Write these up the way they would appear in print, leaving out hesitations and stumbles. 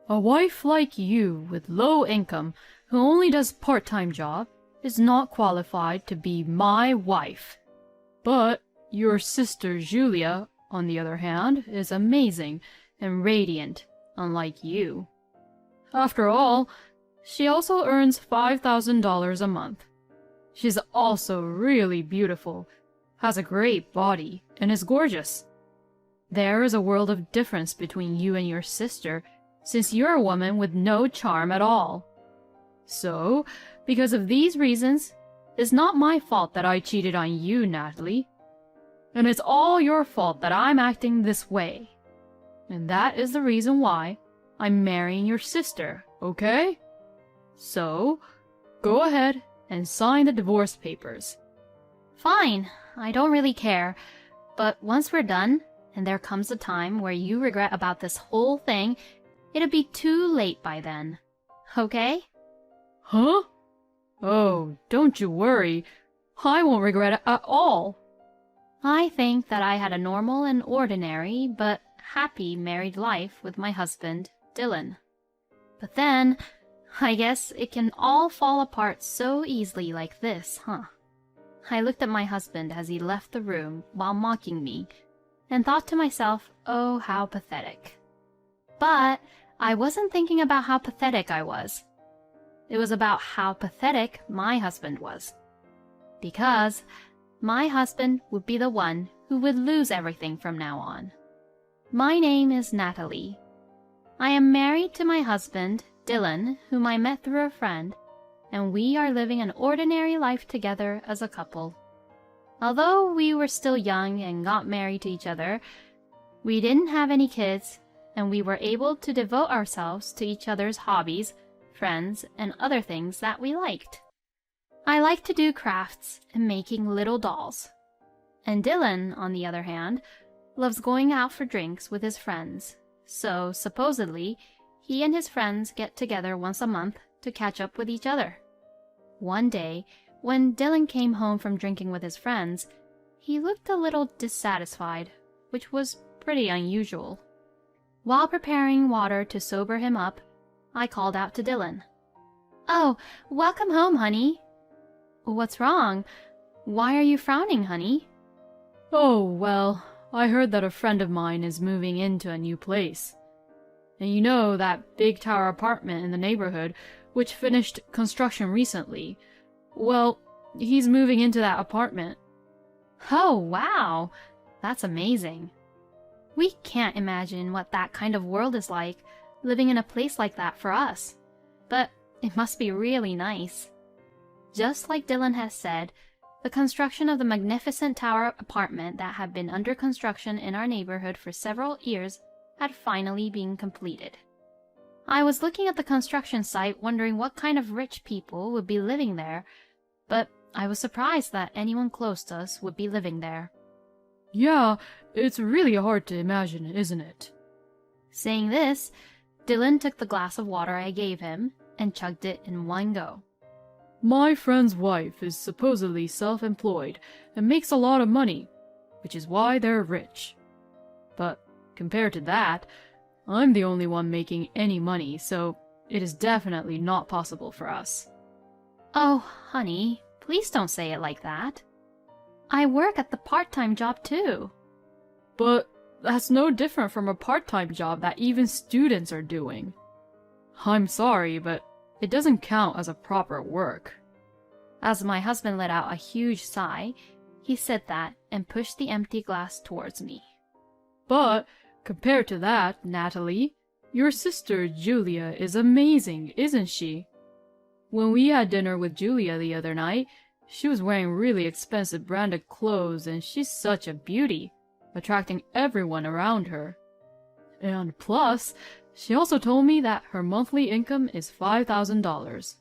A wife like you with low income who only does part-time job is not qualified to be my wife. But your sister Julia, on the other hand, is amazing and radiant, unlike you. After all, she also earns $5,000 a month. She's also really beautiful, has a great body, and is gorgeous. There is a world of difference between you and your sister, since you're a woman with no charm at all. So, because of these reasons, it's not my fault that I cheated on you, Natalie. And it's all your fault that I'm acting this way. And that is the reason why I'm marrying your sister, okay? So, go ahead and sign the divorce papers. Fine, I don't really care. But once we're done, and there comes a time where you regret about this whole thing, it'll be too late by then. Okay? Huh? Oh, don't you worry. I won't regret it at all. I think that I had a normal and ordinary, but happy married life with my husband, Dylan. But then, I guess it can all fall apart so easily like this, huh? I looked at my husband as he left the room while mocking me, and thought to myself, oh, how pathetic. But I wasn't thinking about how pathetic I was. It was about how pathetic my husband was. Because my husband would be the one who would lose everything from now on. My name is Natalie. I am married to my husband, Dylan, whom I met through a friend, and we are living an ordinary life together as a couple. Although we were still young and got married to each other, we didn't have any kids, and we were able to devote ourselves to each other's hobbies, friends, and other things that we liked. I like to do crafts and making little dolls. And Dylan, on the other hand, loves going out for drinks with his friends. So, supposedly, he and his friends get together once a month to catch up with each other. One day, when Dylan came home from drinking with his friends, he looked a little dissatisfied, which was pretty unusual. While preparing water to sober him up, I called out to Dylan. "Oh, welcome home, honey." "What's wrong? Why are you frowning, honey?" Oh, well, I heard that a friend of mine is moving into a new place. And you know that big tower apartment in the neighborhood, which finished construction recently? Well, he's moving into that apartment. Oh, wow! That's amazing. We can't imagine what that kind of world is like, living in a place like that for us. But it must be really nice. Just like Dylan has said, the construction of the magnificent tower apartment that had been under construction in our neighborhood for several years had finally been completed. I was looking at the construction site wondering what kind of rich people would be living there, but I was surprised that anyone close to us would be living there. Yeah, it's really hard to imagine, isn't it? Saying this, Dylan took the glass of water I gave him and chugged it in one go. My friend's wife is supposedly self-employed and makes a lot of money, which is why they're rich. But compared to that, I'm the only one making any money, so it is definitely not possible for us. Oh, honey, please don't say it like that. I work at the part-time job too. But that's no different from a part-time job that even students are doing. I'm sorry, but it doesn't count as a proper work. As my husband let out a huge sigh, he said that and pushed the empty glass towards me. But compared to that, Natalie, your sister Julia is amazing, isn't she? When we had dinner with Julia the other night, she was wearing really expensive branded clothes and she's such a beauty, attracting everyone around her. And plus, she also told me that her monthly income is $5,000.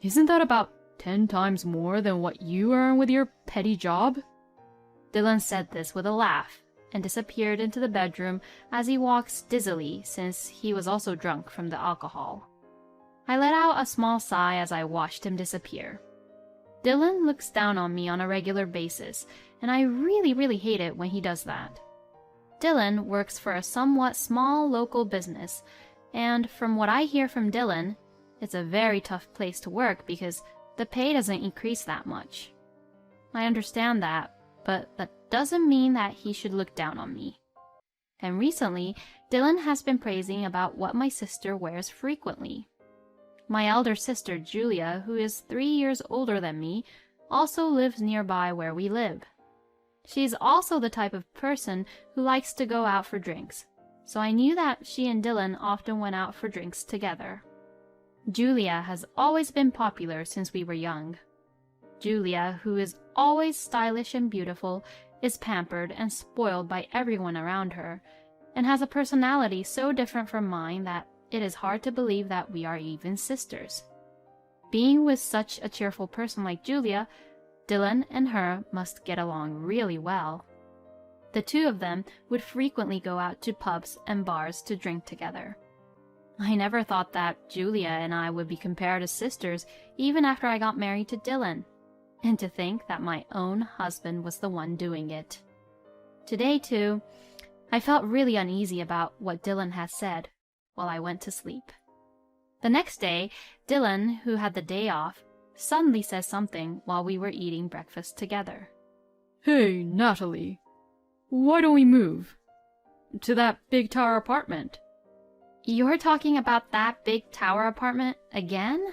Isn't that about 10 times more than what you earn with your petty job? Dylan said this with a laugh and disappeared into the bedroom as he walked dizzily since he was also drunk from the alcohol. I let out a small sigh as I watched him disappear. Dylan looks down on me on a regular basis, and I really hate it when he does that. Dylan works for a somewhat small local business, And from what I hear from Dylan, it's a very tough place to work because the pay doesn't increase that much. I understand that, but that doesn't mean that he should look down on me. And recently, Dylan has been praising about what my sister wears frequently. My elder sister, Julia, who is 3 years older than me, also lives nearby where we live. She's also the type of person who likes to go out for drinks, so I knew that she and Dylan often went out for drinks together. Julia has always been popular since we were young. Julia, who is always stylish and beautiful, is pampered and spoiled by everyone around her, and has a personality so different from mine that it is hard to believe that we are even sisters. Being with such a cheerful person like Julia, Dylan and her must get along really well. The two of them would frequently go out to pubs and bars to drink together. I never thought that Julia and I would be compared as sisters even after I got married to Dylan, and to think that my own husband was the one doing it. Today, too, I felt really uneasy about what Dylan had said while I went to sleep. The next day, Dylan, who had the day off, suddenly says something while we were eating breakfast together. Hey, Natalie, why don't we move to that big tower apartment? You're talking about that big tower apartment again?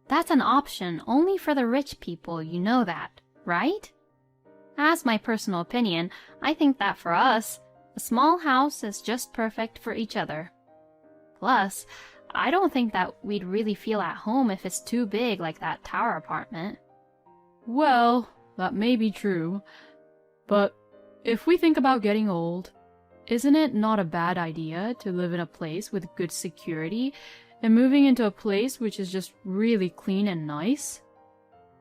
That's an option only for the rich people, you know that, right? As my personal opinion, I think that for us, a small house is just perfect for each other. Plus, I don't think that we'd really feel at home if it's too big like that tower apartment. Well, that may be true, but if we think about getting old, isn't it not a bad idea to live in a place with good security and moving into a place which is just really clean and nice?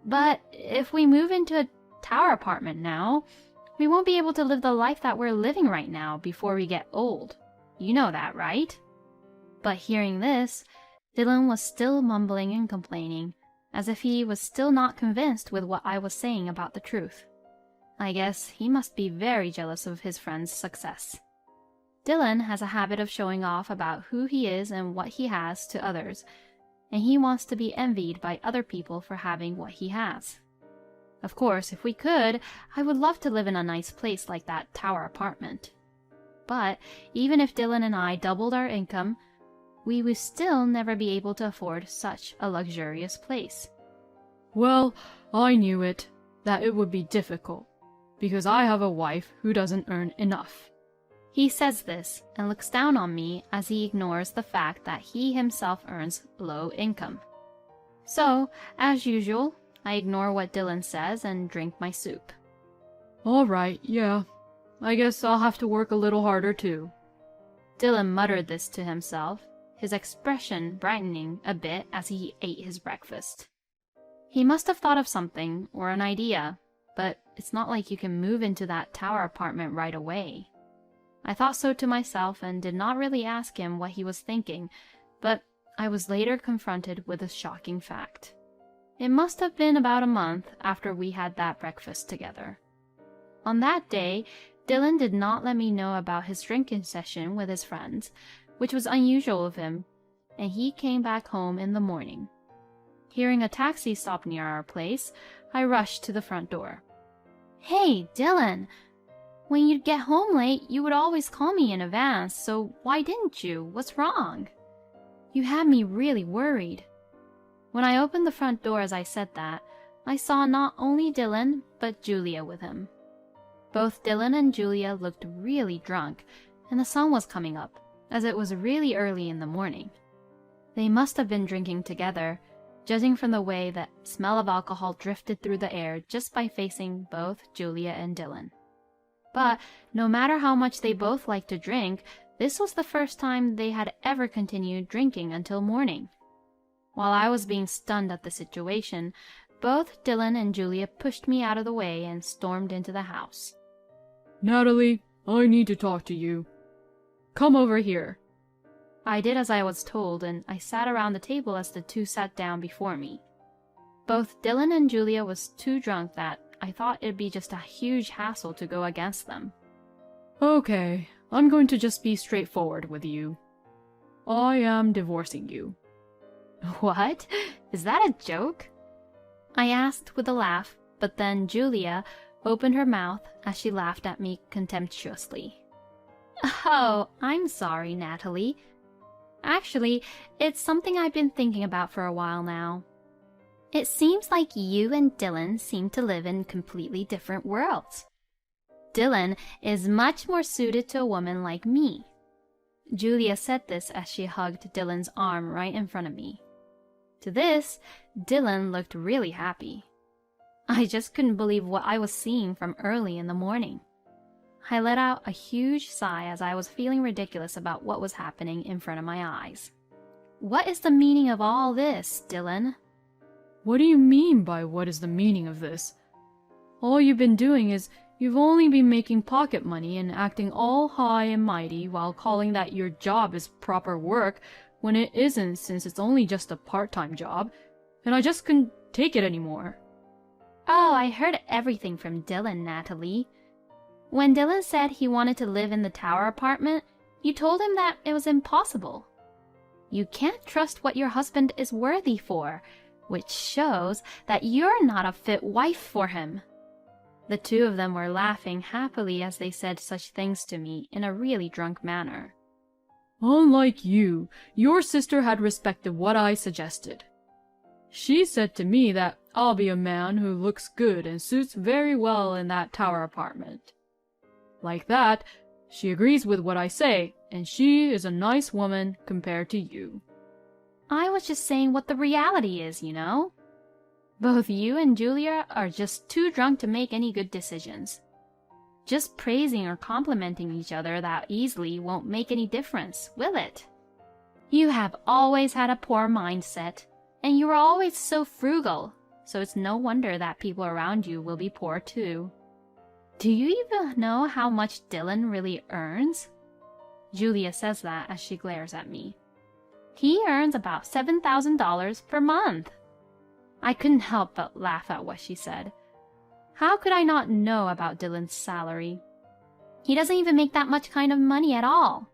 But if we move into a tower apartment now, we won't be able to live the life that we're living right now before we get old. You know that, right? But hearing this, Dylan was still mumbling and complaining, as if he was still not convinced with what I was saying about the truth. I guess he must be very jealous of his friend's success. Dylan has a habit of showing off about who he is and what he has to others, and he wants to be envied by other people for having what he has. Of course, if we could, I would love to live in a nice place like that tower apartment. But even if Dylan and I doubled our income, we would still never be able to afford such a luxurious place. Well, I knew it, that it would be difficult, because I have a wife who doesn't earn enough. He says this and looks down on me as he ignores the fact that he himself earns low income. So, as usual, I ignore what Dylan says and drink my soup. All right, yeah. I guess I'll have to work a little harder too. Dylan muttered this to himself, his expression brightening a bit as he ate his breakfast. He must have thought of something or an idea, but it's not like you can move into that tower apartment right away. I thought so to myself and did not really ask him what he was thinking, but I was later confronted with a shocking fact. It must have been about a month after we had that breakfast together. On that day, Dylan did not let me know about his drinking session with his friends, which was unusual of him, and he came back home in the morning. Hearing a taxi stop near our place, I rushed to the front door. "Hey, Dylan! When you'd get home late, you would always call me in advance, so why didn't you? What's wrong? You had me really worried." When I opened the front door as I said that, I saw not only Dylan, but Julia with him. Both Dylan and Julia looked really drunk, and the sun was coming up, as it was really early in the morning. They must have been drinking together, judging from the way that smell of alcohol drifted through the air just by facing both Julia and Dylan. But no matter how much they both liked to drink, this was the first time they had ever continued drinking until morning. While I was being stunned at the situation, both Dylan and Julia pushed me out of the way and stormed into the house. "Natalie, I need to talk to you. Come over here." I did as I was told, and I sat around the table as the two sat down before me. Both Dylan and Julia was too drunk that I thought it'd be just a huge hassle to go against them. Okay, I'm going to just be straightforward with you. I am divorcing you. What? Is that a joke? I asked with a laugh, but then Julia opened her mouth as she laughed at me contemptuously. Oh, I'm sorry, Natalie. Actually, it's something I've been thinking about for a while now. It seems like you and Dylan seem to live in completely different worlds. Dylan is much more suited to a woman like me. Julia said this as she hugged Dylan's arm right in front of me. To this, Dylan looked really happy. I just couldn't believe what I was seeing from early in the morning. I let out a huge sigh as I was feeling ridiculous about what was happening in front of my eyes. What is the meaning of all this, Dylan? What do you mean by what is the meaning of this? All you've been doing is you've only been making pocket money and acting all high and mighty while calling that your job is proper work when it isn't, since it's only just a part-time job, and I just couldn't take it anymore. Oh, I heard everything from Dylan, Natalie. When Dylan said he wanted to live in the tower apartment, you told him that it was impossible. You can't trust what your husband is worthy for, which shows that you're not a fit wife for him. The two of them were laughing happily as they said such things to me in a really drunk manner. Unlike you, your sister had respected what I suggested. She said to me that I'll be a man who looks good and suits very well in that tower apartment. Like that, she agrees with what I say, and she is a nice woman compared to you. I was just saying what the reality is, you know? Both you and Julia are just too drunk to make any good decisions. Just praising or complimenting each other that easily won't make any difference, will it? You have always had a poor mindset, and you are always so frugal, so it's no wonder that people around you will be poor too. Do you even know how much Dylan really earns? Julia says that as she glares at me. He earns about $7,000 per month. I couldn't help but laugh at what she said. How could I not know about Dylan's salary? He doesn't even make that much kind of money at all.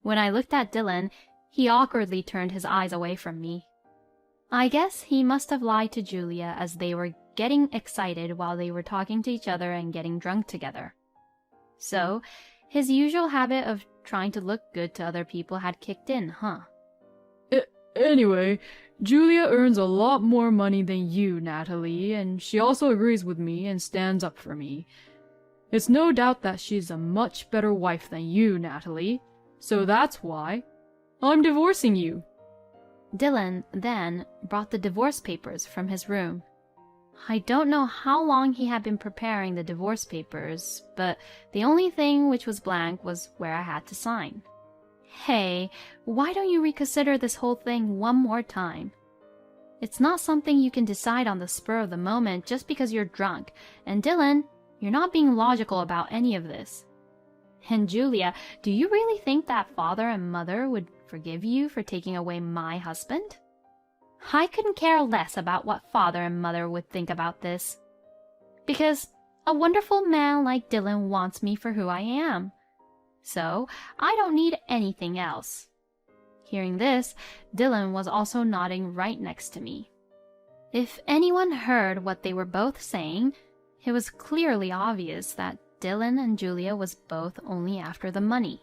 When I looked at Dylan, he awkwardly turned his eyes away from me. I guess he must have lied to Julia as they were getting excited while they were talking to each other and getting drunk together. So, his usual habit of trying to look good to other people had kicked in, huh? Anyway, Julia earns a lot more money than you, Natalie, and she also agrees with me and stands up for me. It's no doubt that she's a much better wife than you, Natalie, so that's why I'm divorcing you. Dylan then brought the divorce papers from his room. I don't know how long he had been preparing the divorce papers, but the only thing which was blank was where I had to sign. Hey, why don't you reconsider this whole thing one more time? It's not something you can decide on the spur of the moment just because you're drunk, and Dylan, you're not being logical about any of this. And Julia, do you really think that father and mother would forgive you for taking away my husband? I couldn't care less about what father and mother would think about this. Because a wonderful man like Dylan wants me for who I am. So I don't need anything else. Hearing this, Dylan was also nodding right next to me. If anyone heard what they were both saying, it was clearly obvious that Dylan and Julia was both only after the money.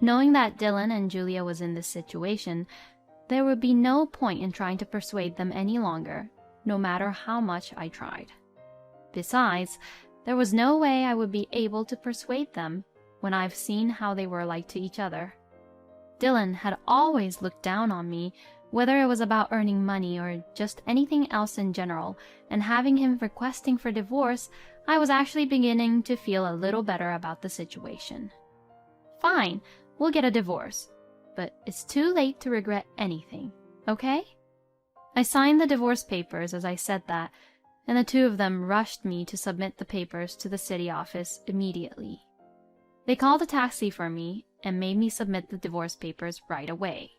Knowing that Dylan and Julia was in this situation, there would be no point in trying to persuade them any longer, no matter how much I tried. Besides, there was no way I would be able to persuade them when I've seen how they were like to each other. Dylan had always looked down on me, whether it was about earning money or just anything else in general, and having him requesting for divorce, I was actually beginning to feel a little better about the situation. Fine, we'll get a divorce, but it's too late to regret anything, okay? I signed the divorce papers as I said that, and the two of them rushed me to submit the papers to the city office immediately. They called a taxi for me and made me submit the divorce papers right away.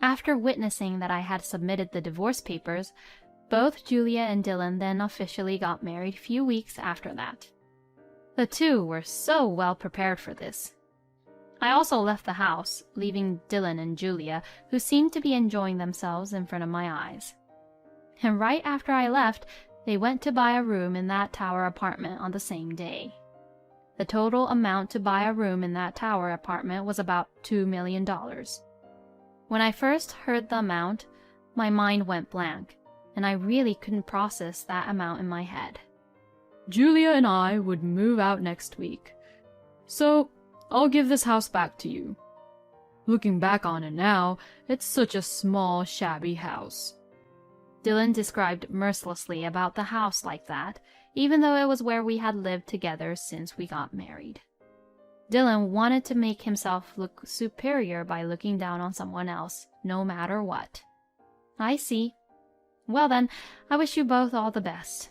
After witnessing that I had submitted the divorce papers, both Julia and Dylan then officially got married a few weeks after that. The two were so well prepared for this. I also left the house, leaving Dylan and Julia, who seemed to be enjoying themselves in front of my eyes. And right after I left, they went to buy a room in that tower apartment on the same day. The total amount to buy a room in that tower apartment was about $2 million. When I first heard the amount, my mind went blank, and I really couldn't process that amount in my head. Julia and I would move out next week, so I'll give this house back to you. Looking back on it now, it's such a small, shabby house. Dylan described mercilessly about the house like that, even though it was where we had lived together since we got married. Dylan wanted to make himself look superior by looking down on someone else, no matter what. I see. Well then, I wish you both all the best.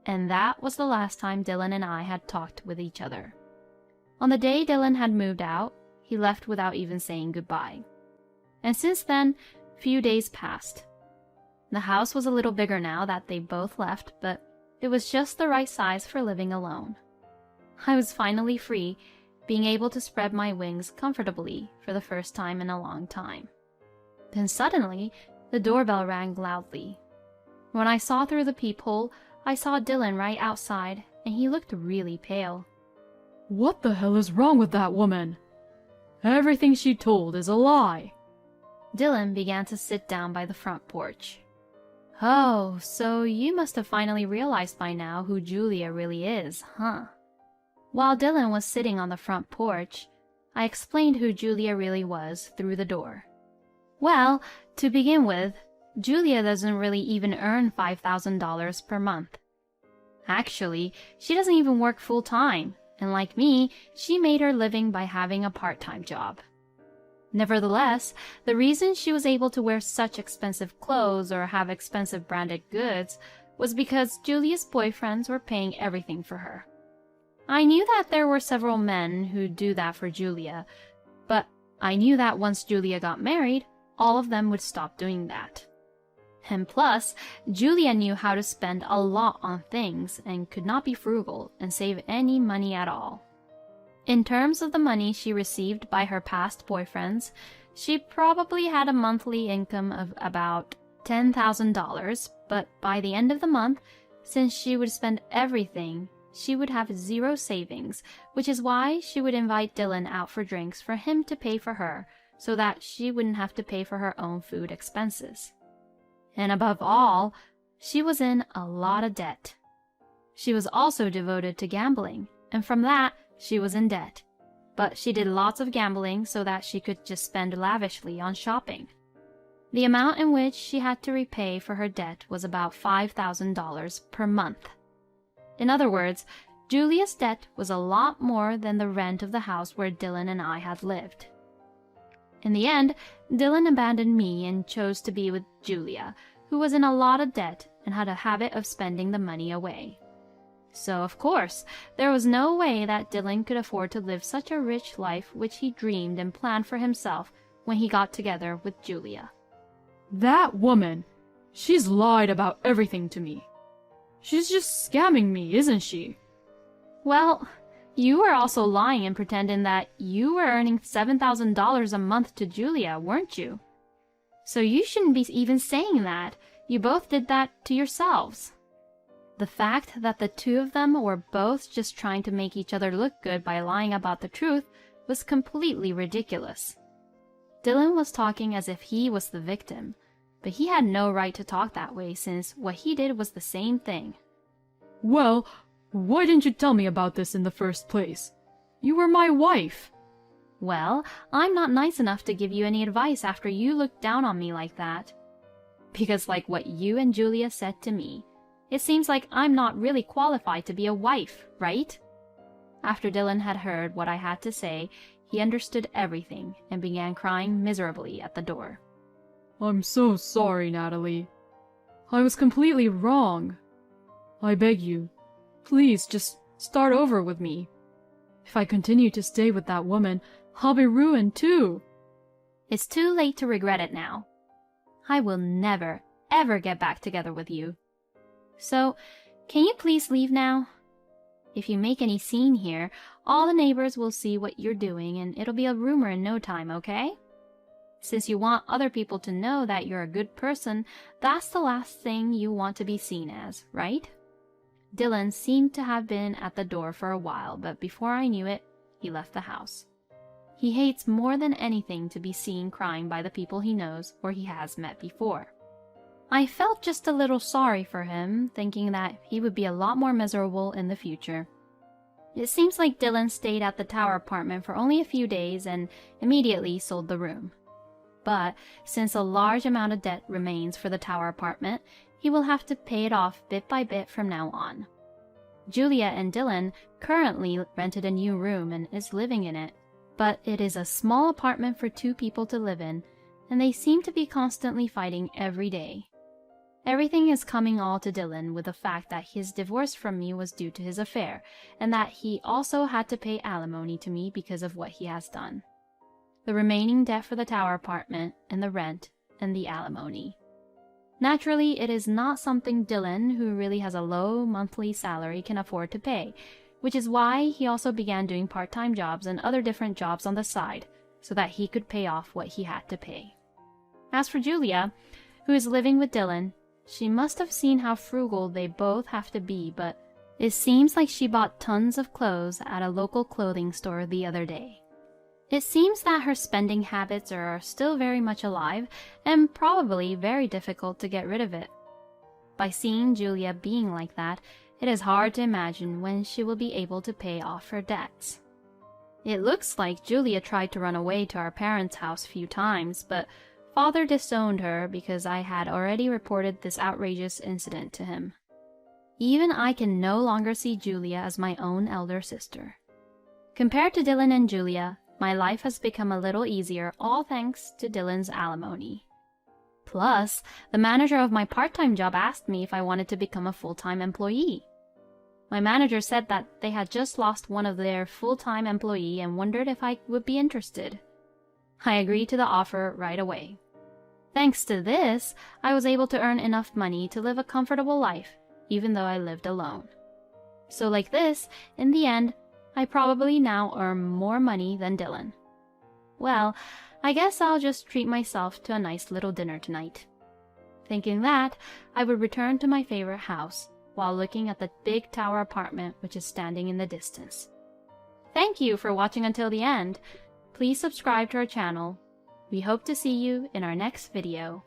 And that was the last time Dylan and I had talked with each other. On the day Dylan had moved out, he left without even saying goodbye. And since then, few days passed. The house was a little bigger now that they both left, but it was just the right size for living alone. I was finally free, being able to spread my wings comfortably for the first time in a long time. Then suddenly, the doorbell rang loudly. When I saw through the peephole, I saw Dylan right outside, and he looked really pale. What the hell is wrong with that woman? Everything she told is a lie. Dylan began to sit down by the front porch. Oh, so you must have finally realized by now who Julia really is, huh? While Dylan was sitting on the front porch, I explained who Julia really was through the door. Well, to begin with, Julia doesn't really even earn $5,000 per month. Actually, she doesn't even work full-time, and like me, she made her living by having a part-time job. Nevertheless, the reason she was able to wear such expensive clothes or have expensive branded goods was because Julia's boyfriends were paying everything for her. I knew that there were several men who'd do that for Julia, but I knew that once Julia got married, all of them would stop doing that. And plus, Julia knew how to spend a lot on things and could not be frugal and save any money at all. In terms of the money she received by her past boyfriends, she probably had a monthly income of about $10,000, but by the end of the month, since she would spend everything, she would have zero savings, which is why she would invite Dylan out for drinks for him to pay for her, so that she wouldn't have to pay for her own food expenses. And above all, she was in a lot of debt. She was also devoted to gambling, and from that, she was in debt. But she did lots of gambling so that she could just spend lavishly on shopping. The amount in which she had to repay for her debt was about $5,000 per month. In other words, Julia's debt was a lot more than the rent of the house where Dylan and I had lived. In the end, Dylan abandoned me and chose to be with Julia, who was in a lot of debt and had a habit of spending the money away. So, of course, there was no way that Dylan could afford to live such a rich life which he dreamed and planned for himself when he got together with Julia. That woman! She's lied about everything to me. She's just scamming me, isn't she? Well, you were also lying and pretending that you were earning $7,000 a month to Julia, weren't you? So you shouldn't be even saying that. You both did that to yourselves. The fact that the two of them were both just trying to make each other look good by lying about the truth was completely ridiculous. Dylan was talking as if he was the victim, but he had no right to talk that way since what he did was the same thing. Well, why didn't you tell me about this in the first place? You were my wife. Well, I'm not nice enough to give you any advice after you looked down on me like that. Because like what you and Julia said to me, it seems like I'm not really qualified to be a wife, right? After Dylan had heard what I had to say, he understood everything and began crying miserably at the door. I'm so sorry, Natalie. I was completely wrong. I beg you, please just start over with me. If I continue to stay with that woman, I'll be ruined too. It's too late to regret it now. I will never, ever get back together with you. So, can you please leave now? If you make any scene here, All the neighbors will see what you're doing and it'll be a rumor in no time, okay? Since you want other people to know that you're a good person, that's the last thing you want to be seen as, right? Dylan seemed to have been at the door for a while, but before I knew it, he left the house. He hates more than anything to be seen crying by the people he knows or he has met before. I felt just a little sorry for him, thinking that he would be a lot more miserable in the future. It seems like Dylan stayed at the tower apartment for only a few days and immediately sold the room. But since a large amount of debt remains for the tower apartment, he will have to pay it off bit by bit from now on. Julia and Dylan currently rented a new room and is living in it, but it is a small apartment for 2 people to live in, and they seem to be constantly fighting every day. Everything is coming all to Dylan with the fact that his divorce from me was due to his affair, and that he also had to pay alimony to me because of what he has done. The remaining debt for the tower apartment, and the rent, and the alimony. Naturally, it is not something Dylan, who really has a low monthly salary, can afford to pay, which is why he also began doing part-time jobs and other different jobs on the side, so that he could pay off what he had to pay. As for Julia, who is living with Dylan, she must have seen how frugal they both have to be, but it seems like she bought tons of clothes at a local clothing store the other day. It seems that her spending habits are still very much alive and probably very difficult to get rid of it. By seeing Julia being like that, it is hard to imagine when she will be able to pay off her debts. It looks like Julia tried to run away to our parents' house a few times, but Father disowned her because I had already reported this outrageous incident to him. Even I can no longer see Julia as my own elder sister. Compared to Dylan and Julia, my life has become a little easier, all thanks to Dylan's alimony. Plus, the manager of my part-time job asked me if I wanted to become a full-time employee. My manager said that they had just lost one of their full-time employee and wondered if I would be interested. I agreed to the offer right away. Thanks to this, I was able to earn enough money to live a comfortable life, even though I lived alone. So like this, in the end, I probably now earn more money than Dylan. Well, I guess I'll just treat myself to a nice little dinner tonight. Thinking that, I would return to my favorite house, while looking at the big tower apartment which is standing in the distance. Thank you for watching until the end. Please subscribe to our channel. We hope to see you in our next video.